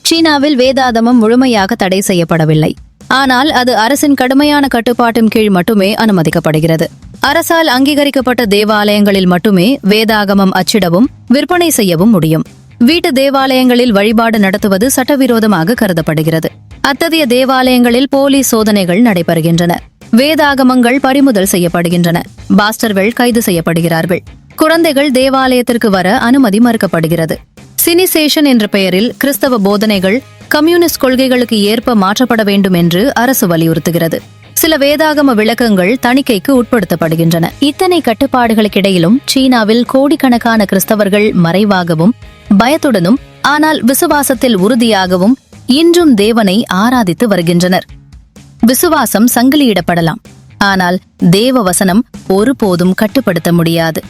சீனாவில் வேதாகமம் முழுமையாக தடை செய்யப்படவில்லை. ஆனால் அது அரசின் கடுமையான கட்டுப்பாட்டின் கீழ் மட்டுமே அனுமதிக்கப்படுகிறது. அரசால் அங்கீகரிக்கப்பட்ட தேவாலயங்களில் மட்டுமே வேதாகமம் அச்சிடவும் விற்பனை செய்யவும் முடியும். வீட்டு தேவாலயங்களில் வழிபாடு நடத்துவது சட்டவிரோதமாக கருதப்படுகிறது. அத்தகைய தேவாலயங்களில் போலீஸ் சோதனைகள் நடைபெறுகின்றன. வேதாகமங்கள் பறிமுதல் செய்யப்படுகின்றன. பாஸ்டர்கள் கைது செய்யப்படுகிறார்கள். குழந்தைகள் தேவாலயத்திற்கு வர அனுமதி மறுக்கப்படுகிறது. சினிசேஷன் என்ற பெயரில் கிறிஸ்தவ போதனைகள் கம்யூனிஸ்ட் கொள்கைகளுக்கு ஏற்ப மாற்றப்பட வேண்டும் என்று அரசு வலியுறுத்துகிறது. சில வேதாகம விளக்கங்கள் தணிக்கைக்கு உட்படுத்தப்படுகின்றன. இத்தனை கட்டுப்பாடுகளுக்கிடையிலும் சீனாவில் கோடிக்கணக்கான கிறிஸ்தவர்கள் மறைவாகவும் பயத்துடனும் ஆனால் விசுவாசத்தில் உறுதியாகவும் இன்றும் தேவனை ஆராதித்து வருகின்றனர். விசுவாசம் சங்கிலியிடப்படலாம், ஆனால் தேவ வசனம் ஒருபோதும் கட்டுப்படுத்த முடியாது.